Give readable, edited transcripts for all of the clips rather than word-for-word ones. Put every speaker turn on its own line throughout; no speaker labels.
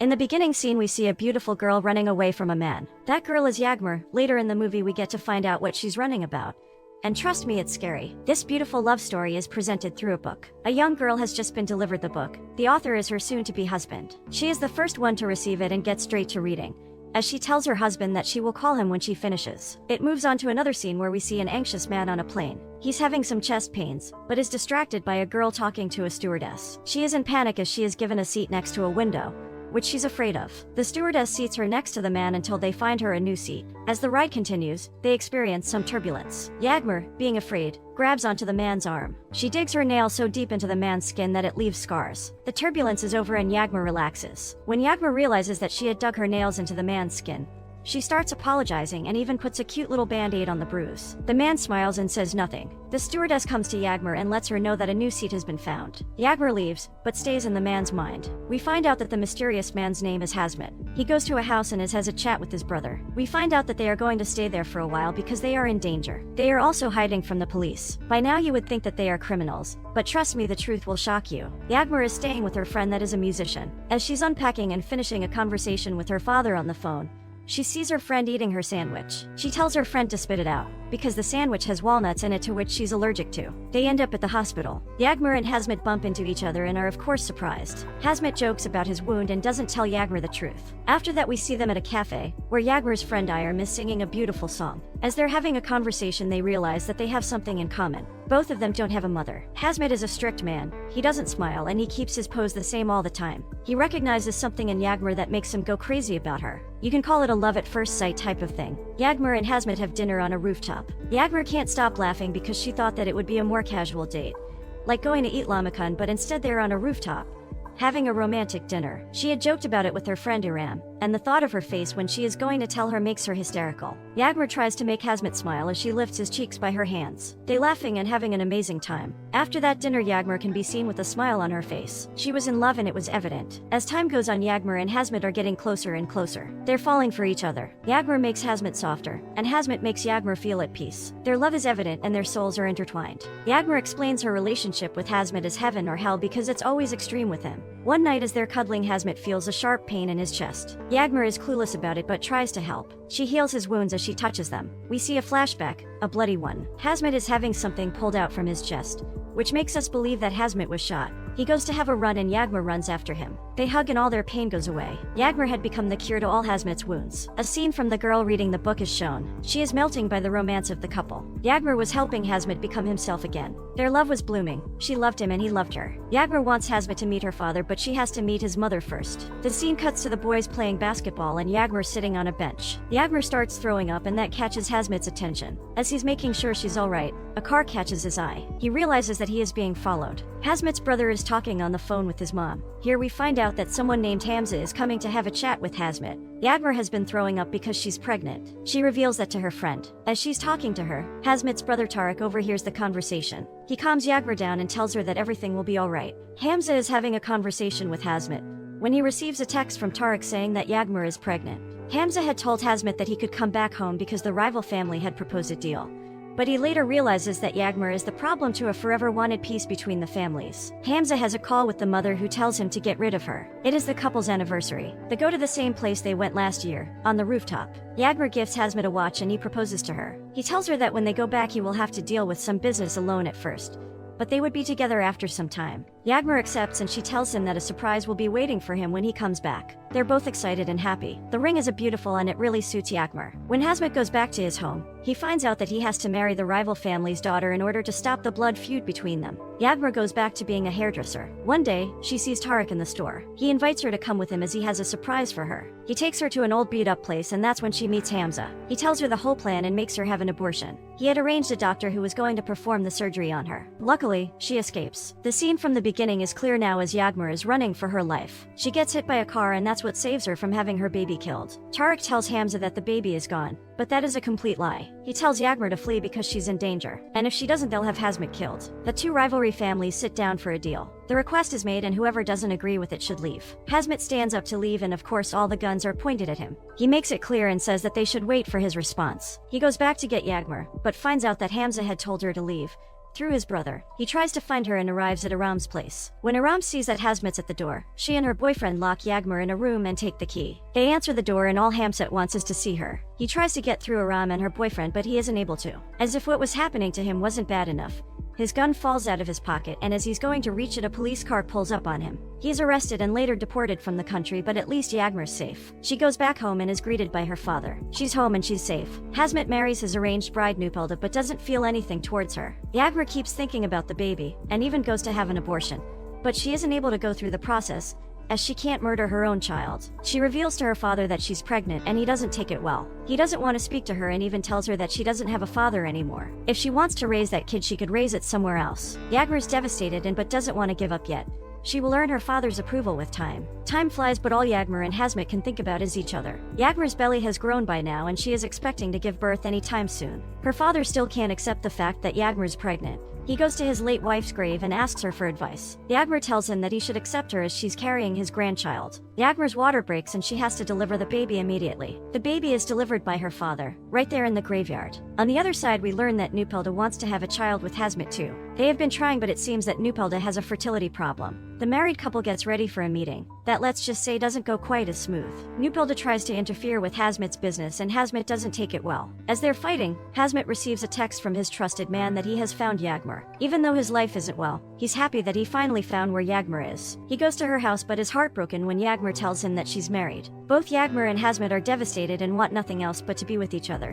In the beginning scene we see a beautiful girl running away from a man. That girl is Yagmur. Later in the movie we get to find out what she's running about. And trust me, it's scary. This beautiful love story is presented through a book. A young girl has just been delivered the book. The author is her soon-to-be husband. She is the first one to receive it and gets straight to reading, as she tells her husband that she will call him when she finishes. It moves on to another scene where we see an anxious man on a plane. He's having some chest pains, but is distracted by a girl talking to a stewardess. She is in panic as she is given a seat next to a window, which she's afraid of. The stewardess seats her next to the man until they find her a new seat. As the ride continues, they experience some turbulence. Yagmur, being afraid, grabs onto the man's arm. She digs her nail so deep into the man's skin that it leaves scars. The turbulence is over and Yagmur relaxes. When Yagmur realizes that she had dug her nails into the man's skin, she starts apologizing and even puts a cute little band-aid on the bruise. The man smiles and says nothing. The stewardess comes to Yagmur and lets her know that a new seat has been found. Yagmur leaves, but stays in the man's mind. We find out that the mysterious man's name is Hazmat. He goes to a house and has a chat with his brother. We find out that they are going to stay there for a while because they are in danger. They are also hiding from the police. By now you would think that they are criminals, but trust me, the truth will shock you. Yagmur is staying with her friend that is a musician. As she's unpacking and finishing a conversation with her father on the phone, she sees her friend eating her sandwich. She tells her friend to spit it out, because the sandwich has walnuts in it to which she's allergic to. They end up at the hospital. Yagmur and Hazmat bump into each other and are of course surprised. Hazmat jokes about his wound and doesn't tell Yagmur the truth. After that we see them at a cafe, where Yagmur's friend Irem is singing a beautiful song. As they're having a conversation they realize that they have something in common. Both of them don't have a mother. Hazmat is a strict man. He doesn't smile and he keeps his pose the same all the time. He recognizes something in Yagmur that makes him go crazy about her. You can call it a love at first sight type of thing. Yagmur and Hazmat have dinner on a rooftop. Yagmur can't stop laughing because she thought that it would be a more casual date, like going to eat lamacun, but instead they're on a rooftop, having a romantic dinner. She had joked about it with her friend Iram, and the thought of her face when she is going to tell her makes her hysterical. Yagmur tries to make Hazmat smile as she lifts his cheeks by her hands. They laughing and having an amazing time. After that dinner Yagmur can be seen with a smile on her face. She was in love and it was evident. As time goes on Yagmur and Hazmat are getting closer and closer. They're falling for each other. Yagmur makes Hazmat softer, and Hazmat makes Yagmur feel at peace. Their love is evident and their souls are intertwined. Yagmur explains her relationship with Hazmat as heaven or hell because it's always extreme with him. One night as they're cuddling Hazmat feels a sharp pain in his chest. Yagmur is clueless about it but tries to help. She heals his wounds as she touches them. We see a flashback, a bloody one. Hazmat is having something pulled out from his chest, which makes us believe that Hazmat was shot. He goes to have a run and Yagmur runs after him. They hug and all their pain goes away. Yagmur had become the cure to all Hazmat's wounds. A scene from the girl reading the book is shown. She is melting by the romance of the couple. Yagmur was helping Hazmat become himself again. Their love was blooming. She loved him and he loved her. Yagmur wants Hazmat to meet her father, but she has to meet his mother first. The scene cuts to the boys playing basketball and Yagmur sitting on a bench. Yagmur starts throwing up and that catches Hazmat's attention. As he's making sure she's alright, a car catches his eye. He realizes that he is being followed. Hazmat's brother is talking on the phone with his mom. Here we find out that someone named Hamza is coming to have a chat with Hazmat. Yagmur has been throwing up because she's pregnant. She reveals that to her friend. As she's talking to her, Hazmat's brother Tarek overhears the conversation. He calms Yagmur down and tells her that everything will be alright. Hamza is having a conversation with Hazmat when he receives a text from Tarek saying that Yagmur is pregnant. Hamza had told Hazmat that he could come back home because the rival family had proposed a deal. But he later realizes that Yagmur is the problem to a forever wanted peace between the families. Hamza has a call with the mother who tells him to get rid of her. It is the couple's anniversary. They go to the same place they went last year, on the rooftop. Yagmur gifts Hazmat a watch and he proposes to her. He tells her that when they go back he will have to deal with some business alone at first, but they would be together after some time. Yagmur accepts and she tells him that a surprise will be waiting for him when he comes back. They're both excited and happy. The ring is beautiful and it really suits Yagmur. When Hazmat goes back to his home, he finds out that he has to marry the rival family's daughter in order to stop the blood feud between them. Yagmur goes back to being a hairdresser. One day, she sees Tarek in the store. He invites her to come with him as he has a surprise for her. He takes her to an old beat-up place and that's when she meets Hamza. He tells her the whole plan and makes her have an abortion. He had arranged a doctor who was going to perform the surgery on her. Luckily, she escapes. The scene from the beginning is clear now as Yagmur is running for her life. She gets hit by a car and that's what saves her from having her baby killed. Tarek tells Hamza that the baby is gone, but that is a complete lie. He tells Yagmur to flee because she's in danger, and if she doesn't they'll have Hazmat killed. The two rivalry families sit down for a deal. The request is made and whoever doesn't agree with it should leave. Hazmat stands up to leave and of course all the guns are pointed at him. He makes it clear and says that they should wait for his response. He goes back to get Yagmur, but finds out that Hamza had told her to leave, through his brother. He tries to find her and arrives at Aram's place. When Aram sees that Hazmat's at the door, she and her boyfriend lock Yagmur in a room and take the key. They answer the door and all Hamzat wants is to see her. He tries to get through Aram and her boyfriend, but he isn't able to. As if what was happening to him wasn't bad enough, his gun falls out of his pocket, and as he's going to reach it, a police car pulls up on him. He's arrested and later deported from the country, but at least Yagmur's safe. She goes back home and is greeted by her father. She's home and she's safe. Hazmat marries his arranged bride Nupelda but doesn't feel anything towards her. Yagmur keeps thinking about the baby, and even goes to have an abortion. But she isn't able to go through the process, as she can't murder her own child. She reveals to her father that she's pregnant, and he doesn't take it well. He doesn't want to speak to her and even tells her that she doesn't have a father anymore. If she wants to raise that kid, she could raise it somewhere else. Yagmur's devastated but doesn't want to give up yet. She will earn her father's approval with time. Time flies, but all Yagmur and Hazmat can think about is each other. Yagmur's belly has grown by now and she is expecting to give birth anytime soon. Her father still can't accept the fact that Yagmur's pregnant. He goes to his late wife's grave and asks her for advice. Yagmur tells him that he should accept her as she's carrying his grandchild. Yagmur's water breaks and she has to deliver the baby immediately. The baby is delivered by her father, right there in the graveyard. On the other side, we learn that Nupelda wants to have a child with Hazmat too. They have been trying, but it seems that Nupelda has a fertility problem. The married couple gets ready for a meeting that, let's just say, doesn't go quite as smooth. Nupelda tries to interfere with Hazmat's business and Hazmat doesn't take it well. As they're fighting, Hazmat receives a text from his trusted man that he has found Yagmur. Even though his life isn't well, he's happy that he finally found where Yagmur is. He goes to her house but is heartbroken when Yagmur tells him that she's married. Both Yagmur and Hazmat are devastated and want nothing else but to be with each other,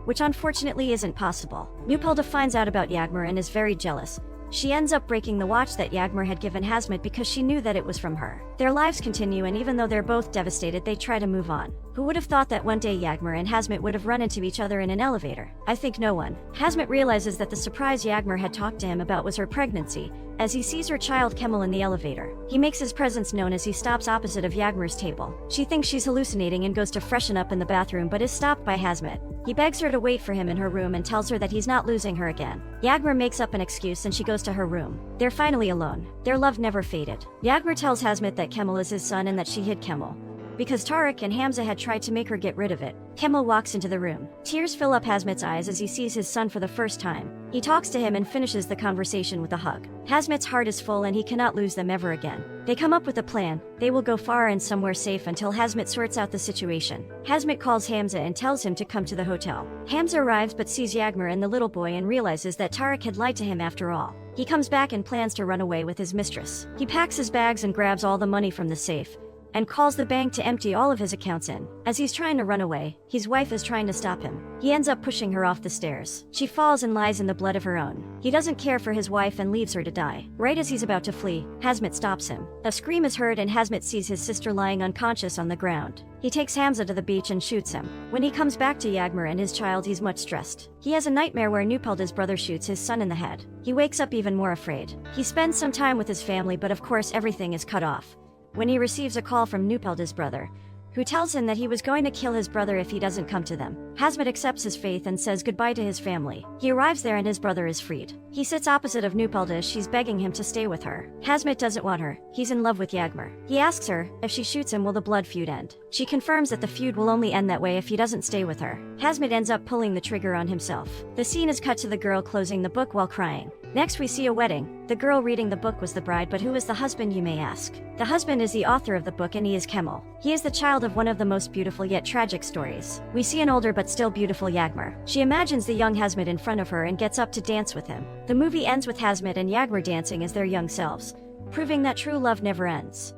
which unfortunately isn't possible. Nupelda finds out about Yagmur and is very jealous. She ends up breaking the watch that Yagmur had given Hazmat because she knew that it was from her. Their lives continue, and even though they're both devastated, they try to move on. Who would have thought that one day Yagmur and Hazmat would have run into each other in an elevator? I think no one. Hazmat realizes that the surprise Yagmur had talked to him about was her pregnancy, as he sees her child Kemal in the elevator. He makes his presence known as he stops opposite of Yagmur's table. She thinks she's hallucinating and goes to freshen up in the bathroom but is stopped by Hazmat. He begs her to wait for him in her room and tells her that he's not losing her again. Yagmur makes up an excuse and she goes to her room. They're finally alone. Their love never faded. Yagmur tells Hazmat that Kemal is his son and that she hid Kemal because Tariq and Hamza had tried to make her get rid of it. Kemal walks into the room. Tears fill up Hazmat's eyes as he sees his son for the first time. He talks to him and finishes the conversation with a hug. Hazmat's heart is full and he cannot lose them ever again. They come up with a plan. They will go far and somewhere safe until Hazmat sorts out the situation. Hazmat calls Hamza and tells him to come to the hotel. Hamza arrives but sees Yagmur and the little boy and realizes that Tariq had lied to him after all. He comes back and plans to run away with his mistress. He packs his bags and grabs all the money from the safe and calls the bank to empty all of his accounts in. As he's trying to run away, his wife is trying to stop him. He ends up pushing her off the stairs. She falls and lies in the blood of her own. He doesn't care for his wife and leaves her to die. Right as he's about to flee, Hazmat stops him. A scream is heard and Hazmat sees his sister lying unconscious on the ground. He takes Hamza to the beach and shoots him. When he comes back to Yagmur and his child, he's much stressed. He has a nightmare where Nupelda's brother shoots his son in the head. He wakes up even more afraid. He spends some time with his family, but of course everything is cut off when he receives a call from Nupelda's brother, who tells him that he was going to kill his brother if he doesn't come to them. Hazmat accepts his faith and says goodbye to his family. He arrives there and his brother is freed. He sits opposite of Nupelda as she's begging him to stay with her. Hazmat doesn't want her. He's in love with Yagmur. He asks her, if she shoots him, will the blood feud end? She confirms that the feud will only end that way if he doesn't stay with her. Hazmat ends up pulling the trigger on himself. The scene is cut to the girl closing the book while crying. Next we see a wedding. The girl reading the book was the bride, but who is the husband, you may ask? The husband is the author of the book and he is Kemal. He is the child of one of the most beautiful yet tragic stories. We see an older but still beautiful Yagmur. She imagines the young Hazmat in front of her and gets up to dance with him. The movie ends with Hazmat and Yagmur dancing as their young selves, proving that true love never ends.